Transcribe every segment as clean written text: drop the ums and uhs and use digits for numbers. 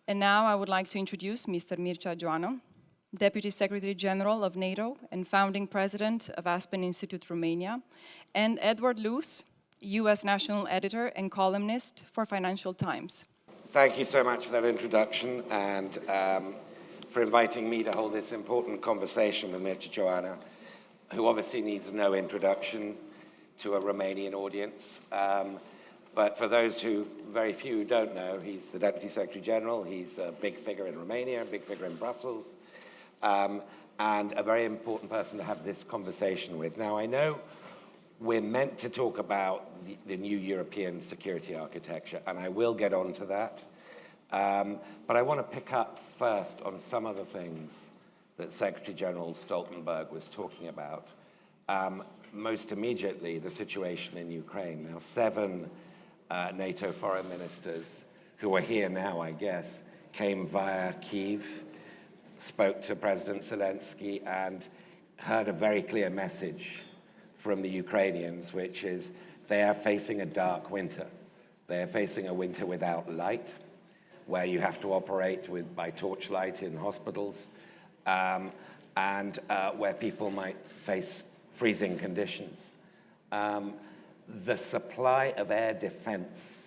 And now I would like to introduce Mr. Mircea Geoană, Deputy Secretary General of NATO and founding President of Aspen Institute, Romania, and Edward Luce, U.S. National Editor and columnist for Financial Times. Thank you so much for that introduction and for inviting me to hold this important conversation with Mircea Geoană, who obviously needs no introduction to a Romanian audience. But for those who, very few don't know, he's the Deputy Secretary General, he's a big figure in Romania, a big figure in Brussels, and a very important person to have this conversation with. Now, I know we're meant to talk about the new European security architecture, and I will get on to that. But I want to pick up first on some of the things that Secretary General Stoltenberg was talking about. Most immediately, the situation in Ukraine. Now, 7 NATO foreign ministers who are here now, I guess, came via Kyiv, spoke to President Zelensky, and heard a very clear message from the Ukrainians, which is they are facing a dark winter. They are facing a winter without light, where you have to operate by torchlight in hospitals, and where people might face freezing conditions. The supply of air defense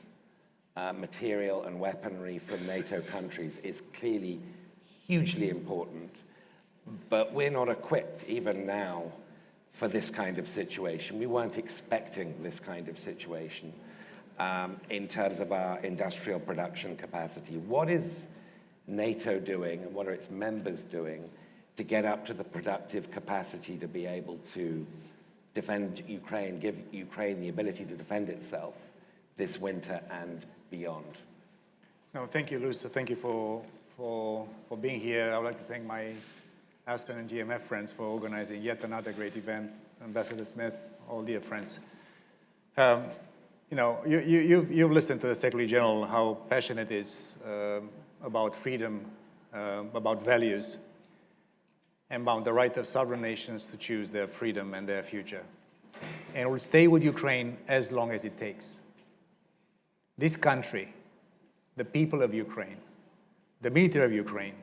material and weaponry from NATO countries is clearly hugely important, but we're not equipped, even now, for this kind of situation. We weren't expecting this kind of situation in terms of our industrial production capacity. What is NATO doing and what are its members doing to get up to the productive capacity to be able to defend Ukraine, give Ukraine the ability to defend itself this winter and beyond? No, thank you, Luce. Thank you for being here. I would like to thank my Aspen and GMF friends for organizing yet another great event. Ambassador Smith, all dear friends. You know, you've listened to the Secretary General, how passionate he is about freedom, about values, and about the right of sovereign nations to choose their freedom and their future. And will stay with Ukraine as long as it takes. This country, the people of Ukraine, the military of Ukraine,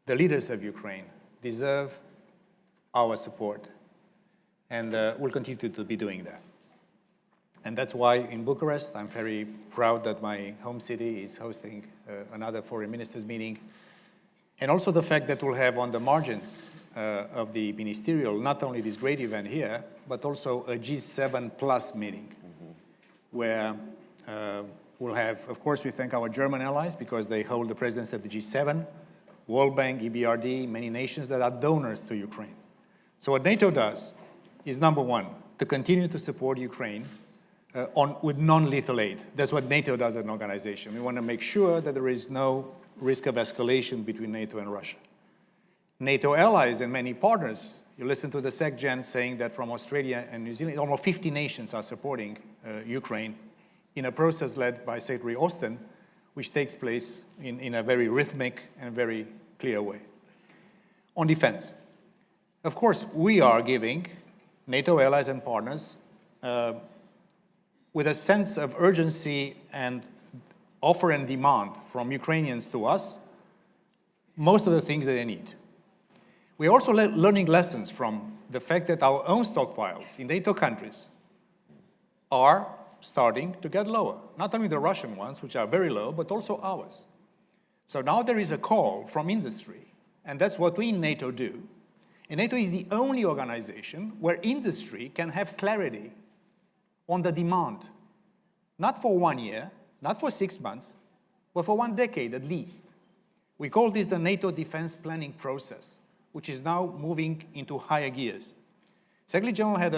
the leaders of Ukraine deserve our support, and we'll continue to be doing that. And that's why in Bucharest, I'm very proud that my home city is hosting another foreign ministers meeting. And also the fact that we'll have on the margins of the ministerial, not only this great event here, but also a G7 plus meeting, where we'll have, of course, we thank our German allies because they hold the presidency of the G7, World Bank, EBRD, many nations that are donors to Ukraine. So what NATO does is, number one, to continue to support Ukraine with non-lethal aid. That's what NATO does as an organization. We want to make sure that there is no risk of escalation between NATO and Russia. NATO allies and many partners, you listen to the SecGen saying that from Australia and New Zealand, almost 50 nations are supporting Ukraine in a process led by Secretary Austin, which takes place in a very rhythmic and very clear way. On defense, of course, we are giving NATO allies and partners with a sense of urgency and offer and demand from Ukrainians to us, most of the things that they need. We're also learning lessons from the fact that our own stockpiles in NATO countries are starting to get lower. Not only the Russian ones, which are very low, but also ours. So now there is a call from industry, and that's what we in NATO do. And NATO is the only organization where industry can have clarity on the demand, not for 1 year, not for 6 months, but for 1 decade at least. We call this the NATO defense planning process, which is now moving into higher gears. Secretary General had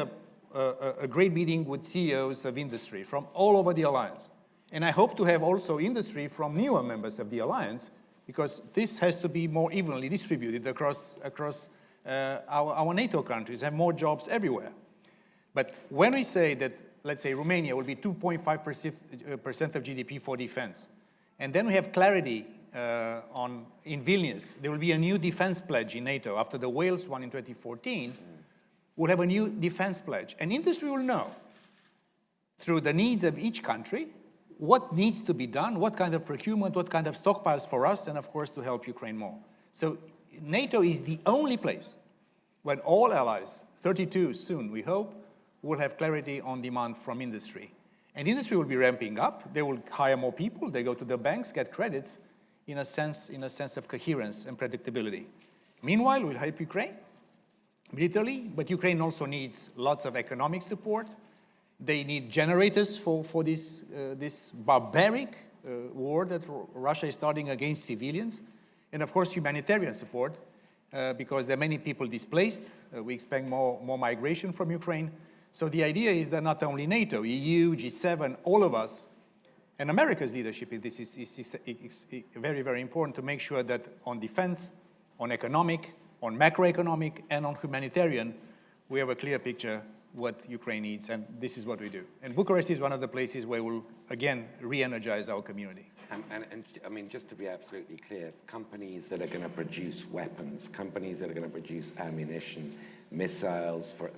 a great meeting with CEOs of industry from all over the alliance. And I hope to have also industry from newer members of the alliance, because this has to be more evenly distributed across our NATO countries, have more jobs everywhere. But when we say that, let's say Romania will be 2.5% of GDP for defense, and then we have clarity in Vilnius, there will be a new defense pledge in NATO after the Wales one in 2014, we'll have a new defense pledge. And industry will know, through the needs of each country, what needs to be done, what kind of procurement, what kind of stockpiles for us, and of course to help Ukraine more. So NATO is the only place when all allies, 32 soon we hope, will have clarity on demand from industry. And industry will be ramping up, they will hire more people, they go to the banks, get credits, in a sense of coherence and predictability. Meanwhile, we'll help Ukraine militarily, but Ukraine also needs lots of economic support. They need generators for this barbaric war that Russia is starting against civilians. And of course, humanitarian support, because there are many people displaced. We expect more migration from Ukraine. So the idea is that not only NATO, EU, G7, all of us, and America's leadership in this is very, very important to make sure that on defense, on economic, on macroeconomic, and on humanitarian, we have a clear picture what Ukraine needs, and this is what we do. And Bucharest is one of the places where we'll, again, re-energize our community. And I mean, just to be absolutely clear, companies that are going to produce weapons, companies that are going to produce ammunition, missiles for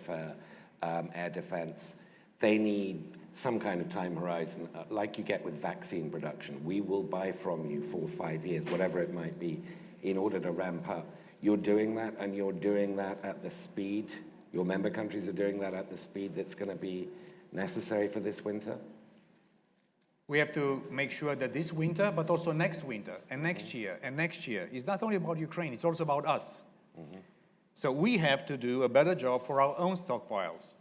air defense, they need some kind of time horizon, like you get with vaccine production. We will buy from you for 5 years, whatever it might be, in order to ramp up. You're doing that, and you're doing that at the speed, your member countries are doing that at the speed that's going to be necessary for this winter? We have to make sure that this winter, but also next winter, and next year, and next year, is not only about Ukraine, it's also about us. So we have to do a better job for our own stockpiles.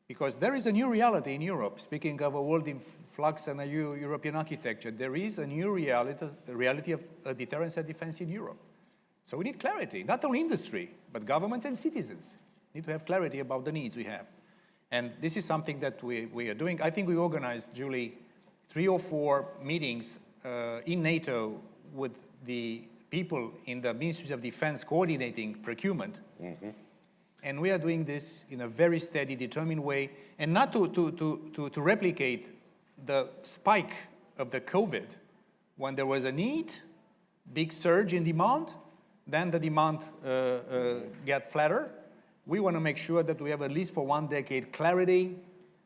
Because there is a new reality in Europe. Speaking of a world in flux and a new European architecture, there is a new reality of deterrence and defense in Europe. So we need clarity, not only industry, but governments and citizens need to have clarity about the needs we have. And this is something that we are doing. I think we organized, Julie, 3 or 4 meetings in NATO with the people in the Ministries of Defense coordinating procurement. And we are doing this in a very steady, determined way, and not to replicate the spike of the COVID. When there was a need, big surge in demand, then the demand got flatter. We want to make sure that we have at least for 1 decade clarity,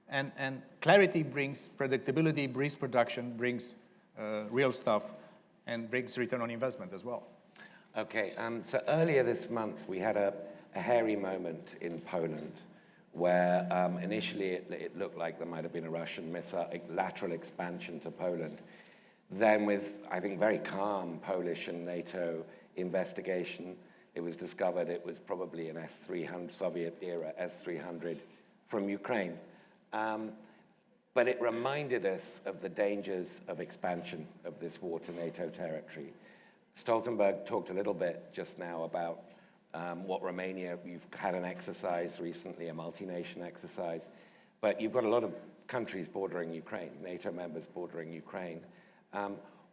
and clarity brings predictability, brings production, brings real stuff, and brings return on investment as well. Okay, so earlier this month we had a hairy moment in Poland where initially it looked like there might have been a Russian missile lateral expansion to Poland. Then with, I think, very calm Polish and NATO investigation, it was discovered it was probably an S-300, Soviet-era S-300 from Ukraine. But it reminded us of the dangers of expansion of this war to NATO territory. Stoltenberg talked a little bit just now about what Romania, you've had an exercise recently, a multi-nation exercise, but you've got a lot of countries bordering Ukraine, NATO members bordering Ukraine.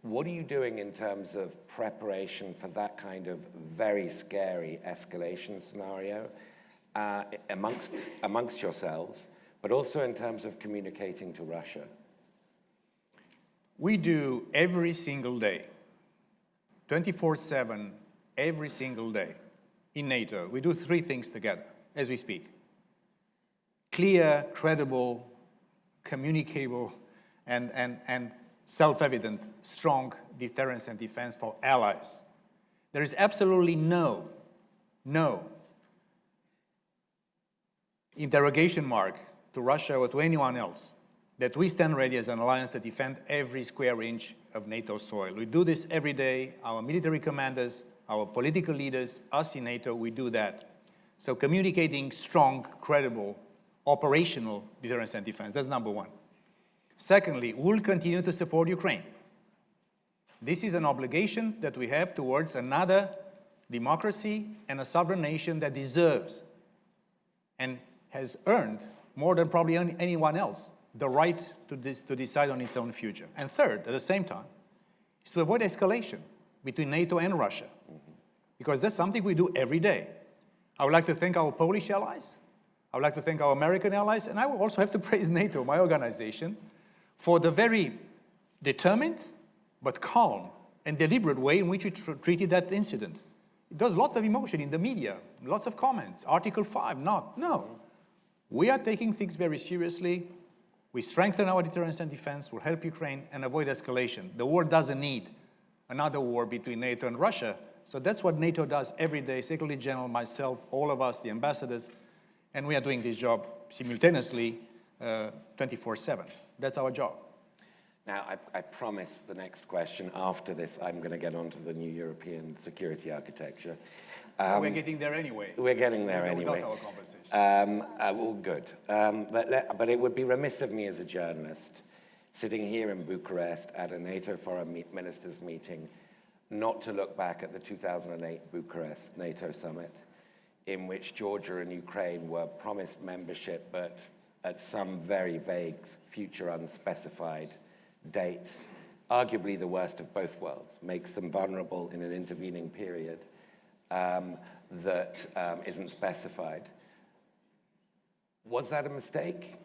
What are you doing in terms of preparation for that kind of very scary escalation scenario amongst yourselves, but also in terms of communicating to Russia? We do every single day, 24/7, every single day in NATO. We do 3 things together as we speak. Clear, credible, communicable, and self-evident, strong deterrence and defense for allies. There is absolutely no interrogation mark to Russia or to anyone else that we stand ready as an alliance to defend every square inch of NATO soil. We do this every day. Our military commanders, our political leaders, us in NATO, we do that. So communicating strong, credible, operational deterrence and defense, that's number 1. Secondly, we'll continue to support Ukraine. This is an obligation that we have towards another democracy and a sovereign nation that deserves and has earned more than probably anyone else the right to decide on its own future. And third, at the same time, is to avoid escalation between NATO and Russia, because that's something we do every day. I would like to thank our Polish allies. I would like to thank our American allies, and I will also have to praise NATO, my organization, for the very determined but calm and deliberate way in which we treated that incident. There's lots of emotion in the media, lots of comments. Article 5, not. No. We are taking things very seriously. We strengthen our deterrence and defense, we'll help Ukraine and avoid escalation. The world doesn't need another war between NATO and Russia. So that's what NATO does every day, Secretary General, myself, all of us, the ambassadors, and we are doing this job simultaneously 24/7. That's our job. Now, I promise the next question after this, I'm going to get onto the new European security architecture. We're getting there anyway. We're getting there anyway. Without our conversation. Well, good. But it would be remiss of me as a journalist, sitting here in Bucharest at a NATO foreign ministers meeting, not to look back at the 2008 Bucharest NATO summit, in which Georgia and Ukraine were promised membership, but at some very vague, future unspecified date, arguably the worst of both worlds, makes them vulnerable in an intervening period that isn't specified. Was that a mistake?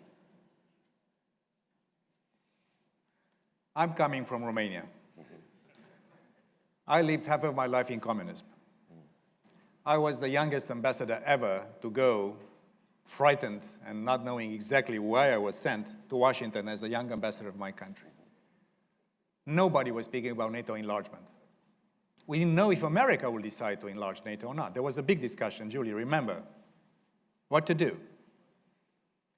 I'm coming from Romania. I lived half of my life in communism. I was the youngest ambassador ever to go, frightened and not knowing exactly why I was sent to Washington as a young ambassador of my country. Nobody was speaking about NATO enlargement. We didn't know if America would decide to enlarge NATO or not. There was a big discussion, Julie, remember, what to do.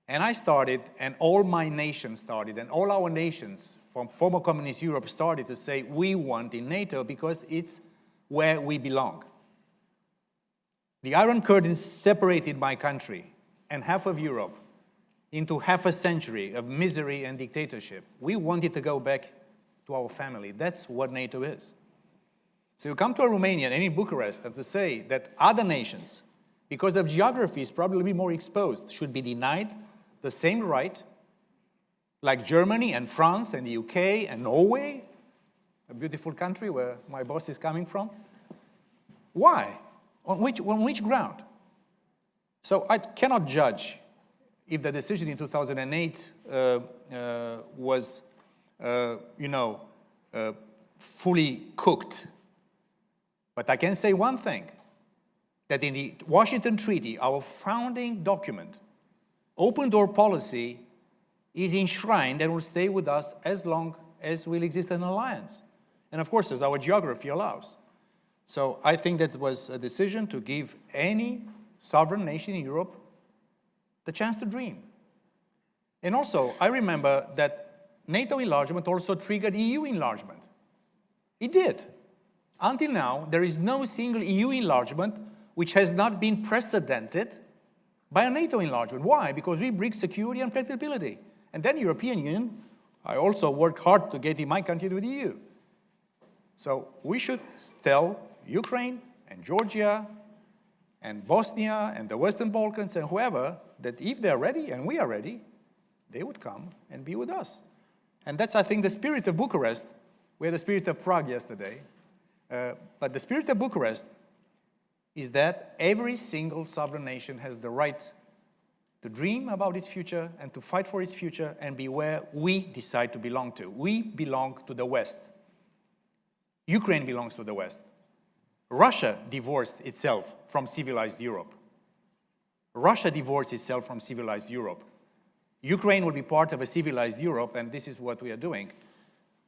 And I started, and all my nations started, and all our nations from former communist Europe started to say, we want in NATO because it's where we belong. The Iron Curtain separated my country and half of Europe into half a century of misery and dictatorship. We wanted to go back to our family. That's what NATO is. So you come to a Romanian and in Bucharest and to say that other nations, because of geography, is probably more exposed, should be denied the same right, like Germany and France and the UK and Norway, a beautiful country where my boss is coming from. Why? On which ground? So I cannot judge if the decision in 2008 was, fully cooked. But I can say one thing, that in the Washington Treaty, our founding document, open door policy is enshrined and will stay with us as long as we'll exist in an alliance. And of course, as our geography allows. So I think that was a decision to give any sovereign nation in Europe the chance to dream. And also, I remember that NATO enlargement also triggered EU enlargement. It did. Until now, there is no single EU enlargement which has not been precedented by a NATO enlargement. Why? Because we bring security and predictability. And then European Union, I also worked hard to get in my country to the EU. So we should tell Ukraine and Georgia and Bosnia and the Western Balkans and whoever that if they're ready and we are ready, they would come and be with us. And that's, I think, the spirit of Bucharest. We had the spirit of Prague yesterday. But the spirit of Bucharest is that every single sovereign nation has the right to dream about its future and to fight for its future and be where we decide to belong to. We belong to the West. Ukraine belongs to the West. Russia divorced itself from civilized Europe. Russia divorced itself from civilized Europe. Ukraine will be part of a civilized Europe, and this is what we are doing.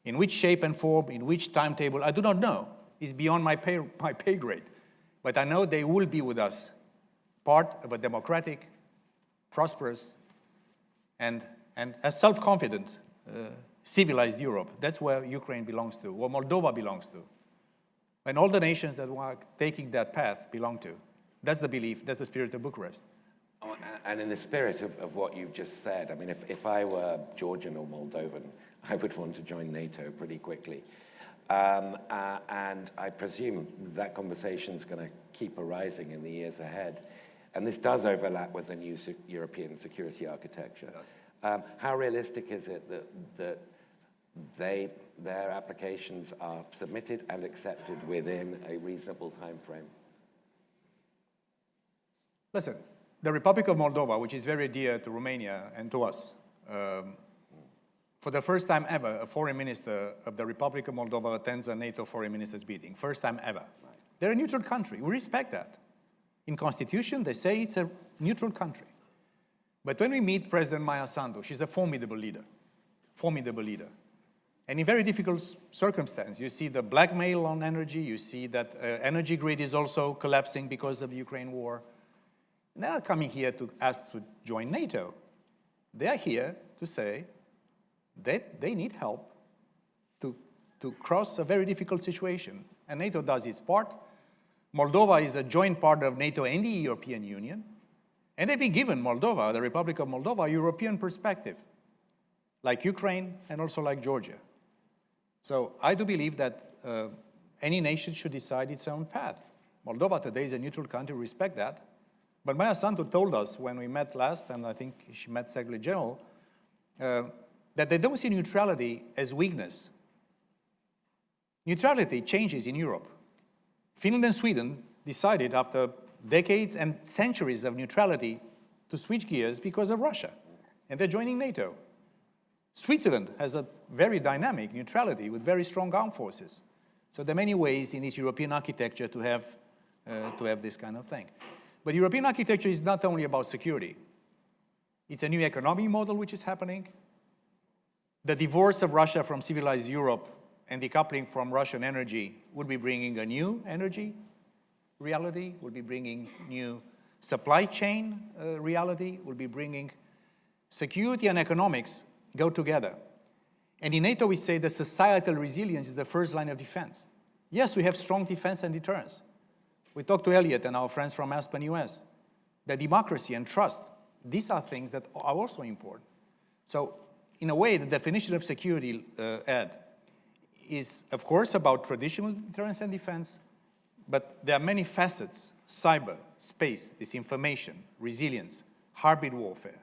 In which shape and form, in which timetable, I do not know. It's beyond my pay grade. But I know they will be with us, part of a democratic, prosperous, and a self-confident, civilized Europe. That's where Ukraine belongs to, where Moldova belongs to. And all the nations that are taking that path belong to. That's the belief, that's the spirit of Bucharest. Oh, and in the spirit of what you've just said, I mean, if I were Georgian or Moldovan, I would want to join NATO pretty quickly. And I presume that conversation is going to keep arising in the years ahead. And this does overlap with the new European security architecture. How realistic is it that their applications are submitted and accepted within a reasonable time frame? Listen, the Republic of Moldova, which is very dear to Romania and to us, for the first time ever, a foreign minister of the Republic of Moldova attends a NATO foreign ministers meeting. First time ever. Right. They're a neutral country. We respect that. In Constitution, they say it's a neutral country. But when we meet President Maya Sandu, she's a formidable leader. And in very difficult circumstances, you see the blackmail on energy, you see that energy grid is also collapsing because of the Ukraine war. They're not coming here to ask to join NATO. They are here to say that they need help to cross a very difficult situation. And NATO does its part. Moldova is a joint partner of NATO and the European Union. And they've been given Moldova, the Republic of Moldova, a European perspective, like Ukraine and also like Georgia. So I do believe that any nation should decide its own path. Moldova today is a neutral country, we respect that. But Maya Sandu told us when we met last, and I think she met Secretary General, that they don't see neutrality as weakness. Neutrality changes in Europe. Finland and Sweden decided after decades and centuries of neutrality to switch gears because of Russia, and they're joining NATO. Switzerland has a very dynamic neutrality with very strong armed forces. So there are many ways in this European architecture to have this kind of thing. But European architecture is not only about security. It's a new economic model which is happening. The divorce of Russia from civilized Europe and decoupling from Russian energy would be bringing a new energy reality, will be bringing new supply chain reality, will be bringing security and economics go together. And in NATO, we say that societal resilience is the first line of defense. Yes, we have strong defense and deterrence. We talked to Elliot and our friends from Aspen, US. That democracy and trust, these are things that are also important. So, in a way, the definition of security, Ed, is, of course, about traditional deterrence and defense, but there are many facets: cyber, space, disinformation, resilience, hybrid warfare.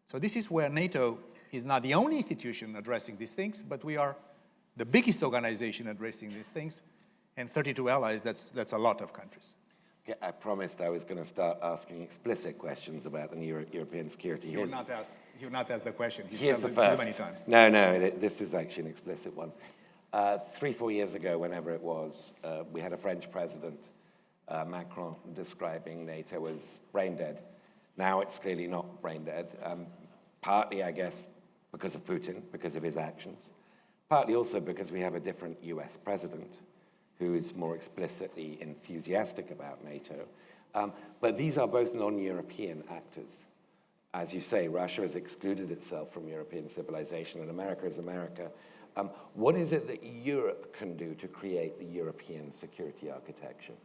So this is where NATO is not the only institution addressing these things, but we are the biggest organization addressing these things, and 32 allies, that's a lot of countries. Okay, I promised I was going to start asking explicit questions about the new European security. You will not ask the question. Here's the first. first. Many times. No, this is actually an explicit one. 3-4 years ago, whenever it was, we had a French president, Macron, describing NATO as brain dead. Now it's clearly not brain dead, partly, I guess, because of Putin, because of his actions, partly also because we have a different US president who is more explicitly enthusiastic about NATO. But these are both non-European actors. As you say, Russia has excluded itself from European civilization, and America is America. What is it that Europe can do to create the European security architecture?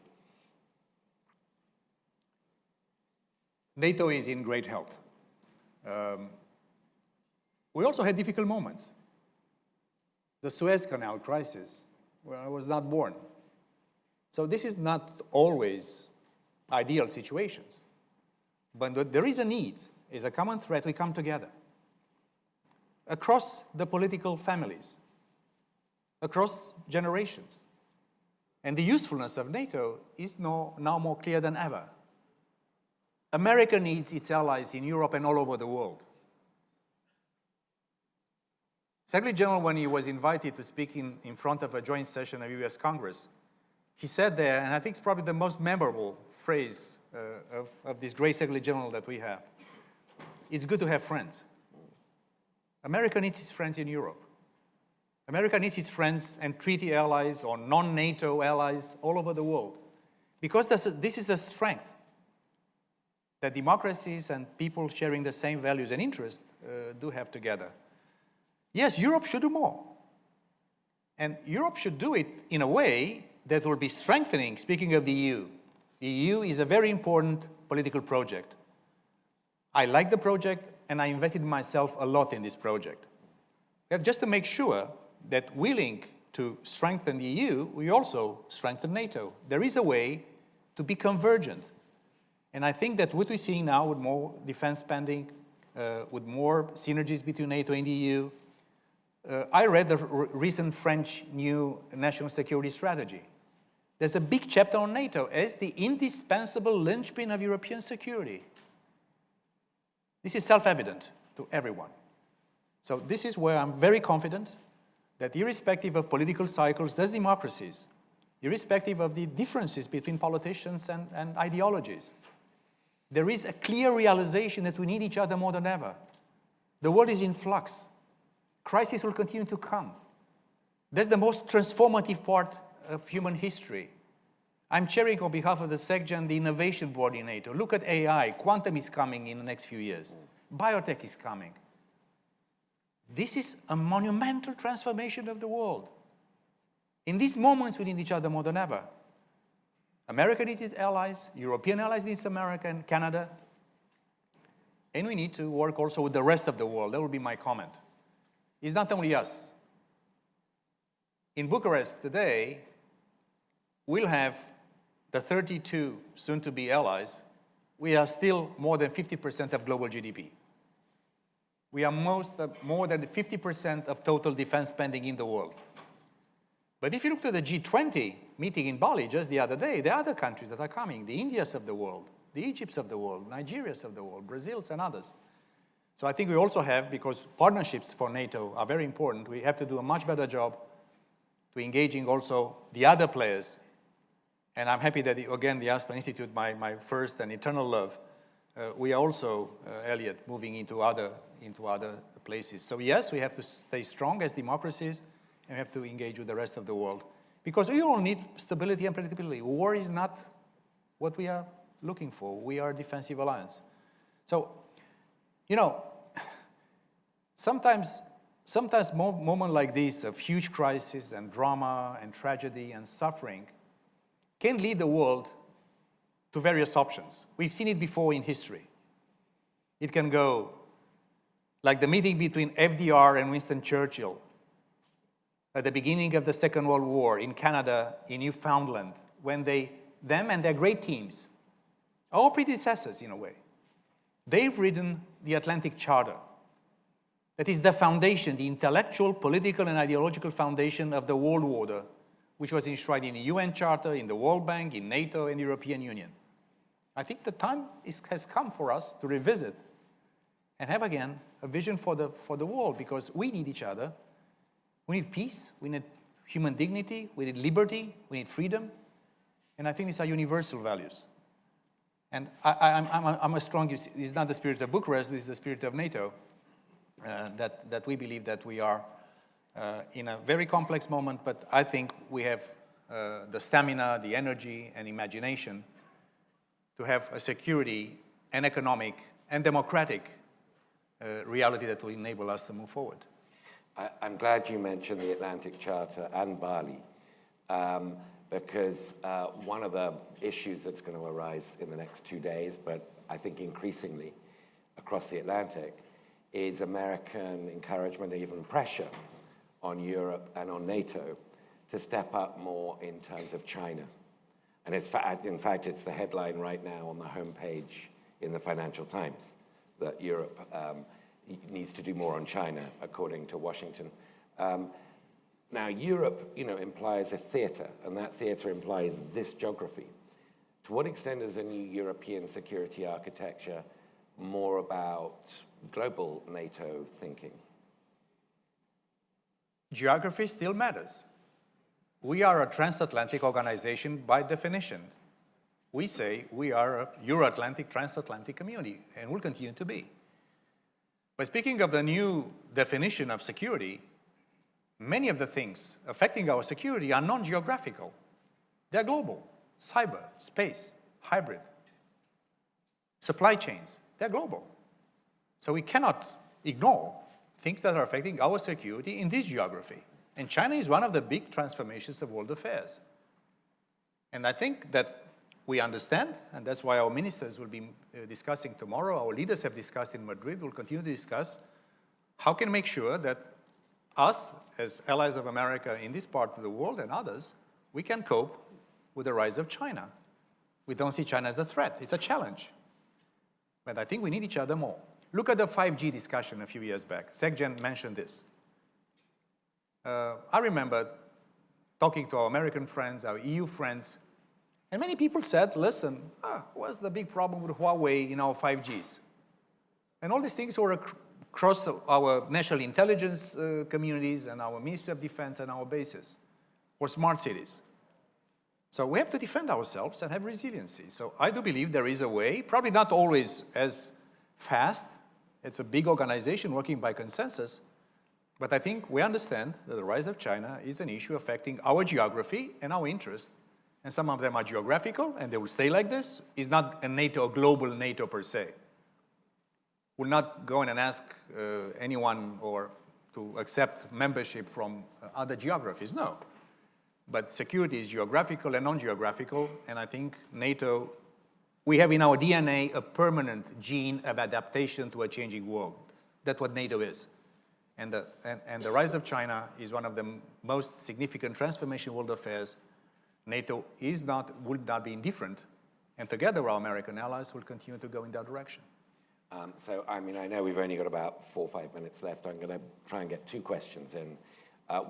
NATO is in great health. We also had difficult moments. The Suez Canal crisis, where I was not born. So this is not always ideal situations. But there is a need, is a common threat, we come together. Across the political families, across generations. And the usefulness of NATO is now more clear than ever. America needs its allies in Europe and all over the world. Secretary General, when he was invited to speak in front of a joint session of US Congress, he said there, and I think it's probably the most memorable phrase of this great Secretary General that we have, it's good to have friends. America needs its friends in Europe. America needs its friends and treaty allies or non-NATO allies all over the world. Because this is the strength that democracies and people sharing the same values and interests do have together. Yes, Europe should do more. And Europe should do it in a way that will be strengthening. Speaking of the EU is a very important political project. I like the project, and I invested myself a lot in this project. Just to make sure that willing to strengthen the EU, we also strengthen NATO. There is a way to be convergent. And I think that what we're seeing now with more defense spending, with more synergies between NATO and the EU, I read the recent French new national security strategy. There's a big chapter on NATO as the indispensable linchpin of European security. This is self-evident to everyone. So this is where I'm very confident that irrespective of political cycles, there's democracies, irrespective of the differences between politicians and ideologies, there is a clear realization that we need each other more than ever. The world is in flux. Crisis will continue to come. That's the most transformative part of human history. I'm chairing on behalf of the SecGen the innovation board in NATO. Look at AI. Quantum is coming in the next few years. Biotech is coming. This is a monumental transformation of the world. In these moments, we need each other more than ever. America needs its allies, European allies need America and Canada, and we need to work also with the rest of the world. That will be my comment. It's not only us. In Bucharest today, we'll have the 32 soon-to-be allies. We are still more than 50% of global GDP. We are more than 50% of total defense spending in the world. But if you look to the G20 meeting in Bali just the other day, there are other countries that are coming, the Indias of the world, the Egypts of the world, Nigerias of the world, Brazils and others. So I think we also have, because partnerships for NATO are very important, we have to do a much better job to engaging also the other players. And I'm happy that, again, the Aspen Institute, my first and eternal love, we are also, Elliot, moving into other places. So yes, we have to stay strong as democracies, and we have to engage with the rest of the world. Because we all need stability and predictability. War is not what we are looking for. We are a defensive alliance. So, you know, sometimes moments like this of huge crisis and drama and tragedy and suffering can lead the world to various options. We've seen it before in history. It can go like the meeting between FDR and Winston Churchill at the beginning of the Second World War in Canada, in Newfoundland, when them and their great teams, our predecessors in a way, they've written the Atlantic Charter. That is the foundation, the intellectual, political, and ideological foundation of the world order, which was enshrined in the UN Charter, in the World Bank, in NATO, and the European Union. I think the time has come for us to revisit and have again a vision for the world, because we need each other. We need peace, we need human dignity, we need liberty, we need freedom, and I think these are universal values. And I'm a strong, this is not the spirit of Bucharest, this is the spirit of NATO, that we believe that we are in a very complex moment, but I think we have the stamina, the energy, and imagination to have a security and economic and democratic reality that will enable us to move forward. I'm glad you mentioned the Atlantic Charter and Bali, because one of the issues that's going to arise in the next 2 days, but I think increasingly across the Atlantic, is American encouragement, even pressure on Europe and on NATO to step up more in terms of China. And in fact, it's the headline right now on the homepage in the Financial Times, that Europe needs to do more on China, according to Washington. Now, Europe, implies a theater, and that theater implies this geography. To what extent is a new European security architecture more about global NATO thinking? Geography still matters. We are a transatlantic organization by definition. We say we are a Euro-Atlantic, transatlantic community, and will continue to be. But speaking of the new definition of security, many of the things affecting our security are non-geographical. They're global. Cyber, space, hybrid, supply chains, they're global. So we cannot ignore things that are affecting our security in this geography. And China is one of the big transformations of world affairs. And I think that we understand, and that's why our ministers will be discussing tomorrow, our leaders have discussed in Madrid, will continue to discuss how can we make sure that us, as allies of America in this part of the world and others, we can cope with the rise of China. We don't see China as a threat, it's a challenge. But I think we need each other more. Look at the 5G discussion a few years back. SecGen mentioned this. I remember talking to our American friends, our EU friends, and many people said, listen, what's the big problem with Huawei in our 5Gs? And all these things were across our national intelligence communities and our Ministry of Defense and our bases, or smart cities. So we have to defend ourselves and have resiliency. So I do believe there is a way, probably not always as fast. It's a big organization working by consensus. But I think we understand that the rise of China is an issue affecting our geography and our interests. And some of them are geographical, and they will stay like this. It's not a NATO, a global NATO per se. We'll not go in and ask anyone or to accept membership from other geographies, no. But security is geographical and non-geographical, and I think NATO, we have in our DNA a permanent gene of adaptation to a changing world. That's what NATO is. And the rise of China is one of the most significant transformation in world affairs. NATO would not be indifferent, and together our American allies will continue to go in that direction. So, I mean, I know we've only got about 4 or 5 minutes left. I'm going to try and get 2 questions in.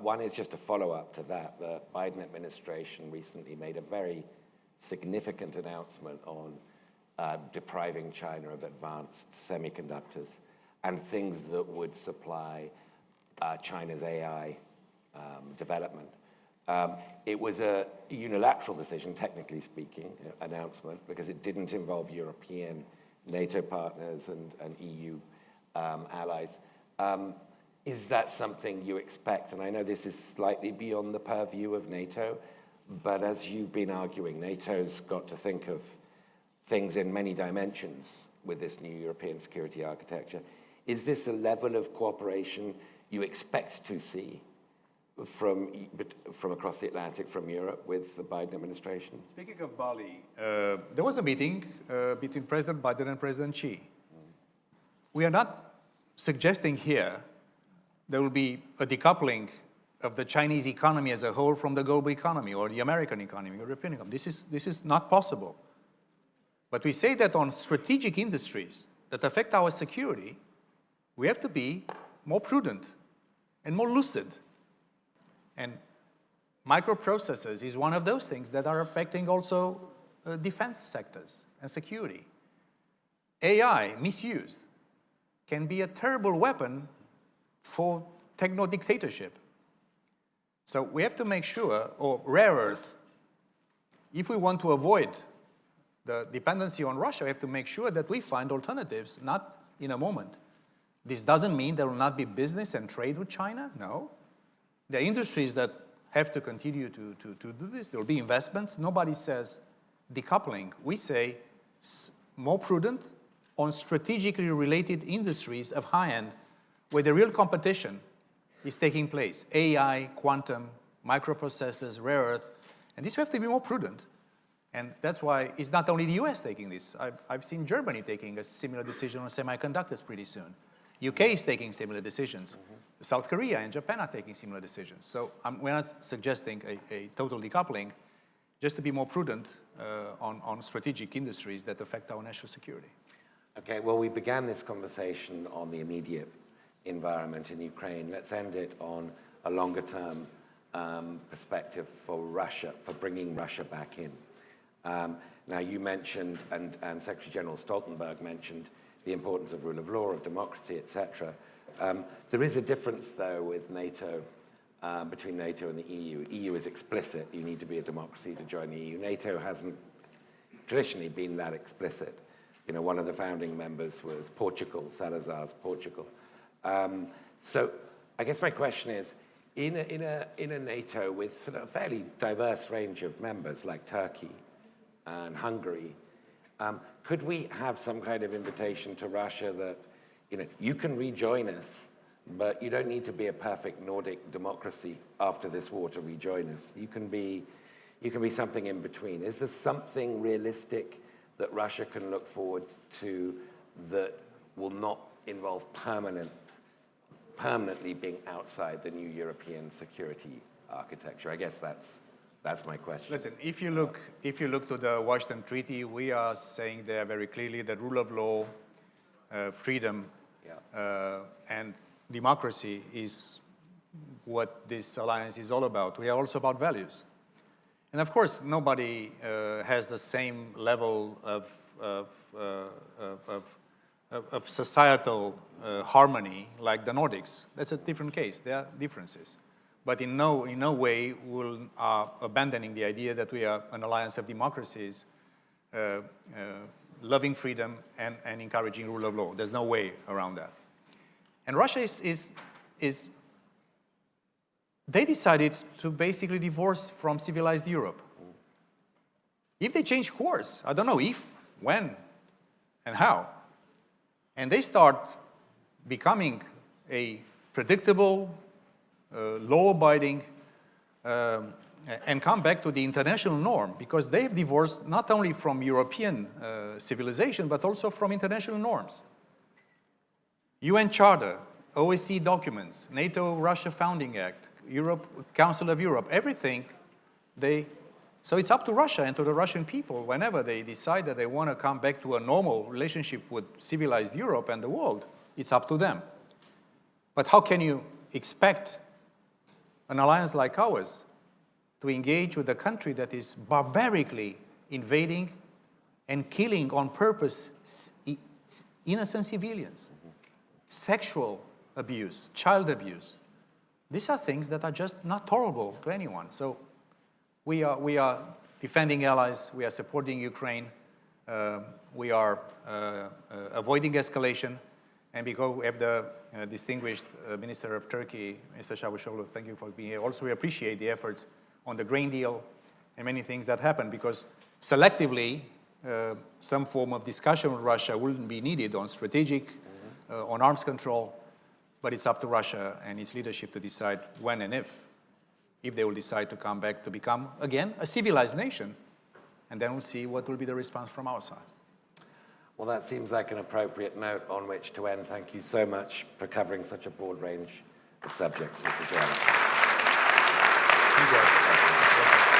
One is just a follow-up to that. The Biden administration recently made a very significant announcement on depriving China of advanced semiconductors and things that would supply China's AI development. It was a unilateral decision, technically speaking, announcement, because it didn't involve European NATO partners and EU allies. Is that something you expect? And I know this is slightly beyond the purview of NATO, but as you've been arguing, NATO's got to think of things in many dimensions with this new European security architecture. Is this a level of cooperation you expect to see from across the Atlantic, from Europe, with the Biden administration? Speaking of Bali, there was a meeting between President Biden and President Xi. We are not suggesting here there will be a decoupling of the Chinese economy as a whole from the global economy or the American economy or European economy. This is not possible. But we say that on strategic industries that affect our security, we have to be more prudent and more lucid. And microprocessors is one of those things that are affecting also defense sectors and security. AI, misused, can be a terrible weapon for techno-dictatorship. So we have to make sure, or rare earth, if we want to avoid the dependency on Russia, we have to make sure that we find alternatives, not in a moment. This doesn't mean there will not be business and trade with China, no. There are industries that have to continue to do this. There will be investments. Nobody says decoupling. We say more prudent on strategically related industries of high end where the real competition is taking place. AI, quantum, microprocessors, rare earth. And this we have to be more prudent. And that's why it's not only the US taking this. I've seen Germany taking a similar decision on semiconductors pretty soon. UK is taking similar decisions. South Korea and Japan are taking similar decisions. So we're not suggesting a total decoupling, just to be more prudent on strategic industries that affect our national security. Okay, well, we began this conversation on the immediate environment in Ukraine. Let's end it on a longer-term perspective for Russia, for bringing Russia back in. Now, you mentioned, and Secretary General Stoltenberg mentioned, the importance of rule of law, of democracy, etc. There is a difference, though, with NATO, between NATO and the EU. EU is explicit. You need to be a democracy to join the EU. NATO hasn't traditionally been that explicit. You know, one of the founding members was Portugal, Salazar's Portugal. So I guess my question is, in a NATO with sort of a fairly diverse range of members like Turkey and Hungary, could we have some kind of invitation to Russia that, you know, you can rejoin us, but you don't need to be a perfect Nordic democracy after this war to rejoin us. You can be something in between. Is there something realistic that Russia can look forward to that will not involve permanently being outside the new European security architecture? I guess that's my question. Listen, if you look to the Washington Treaty, we are saying there very clearly that rule of law, freedom, and democracy is what this alliance is all about. We are also about values. And of course, nobody has the same level of societal harmony like the Nordics. That's a different case. There are differences. but in no way will abandoning the idea that we are an alliance of democracies, loving freedom and encouraging rule of law. There's no way around that. And Russia is they decided to basically divorce from civilized Europe. If they change course, I don't know if, when, and how, and they start becoming a predictable, law-abiding, and come back to the international norm, because they've divorced not only from European civilization, but also from international norms. UN Charter, OSCE documents, NATO-Russia Founding Act, Council of Europe, everything, so it's up to Russia and to the Russian people whenever they decide that they want to come back to a normal relationship with civilized Europe and the world, it's up to them. But how can you expect an alliance like ours to engage with a country that is barbarically invading and killing on purpose innocent civilians? Sexual abuse, child abuse. These are things that are just not tolerable to anyone. So we are defending allies, we are supporting Ukraine, we are avoiding escalation, and because we have the distinguished Minister of Turkey, Mr. Çavuşoğlu, thank you for being here. Also, we appreciate the efforts on the grain deal and many things that happened, because selectively, some form of discussion with Russia wouldn't be needed on strategic, on arms control, but it's up to Russia and its leadership to decide when and if they will decide to come back to become, again, a civilized nation, and then we'll see what will be the response from our side. Well, that seems like an appropriate note on which to end. Thank you so much for covering such a broad range of subjects, Mr. Geoană. Thank you.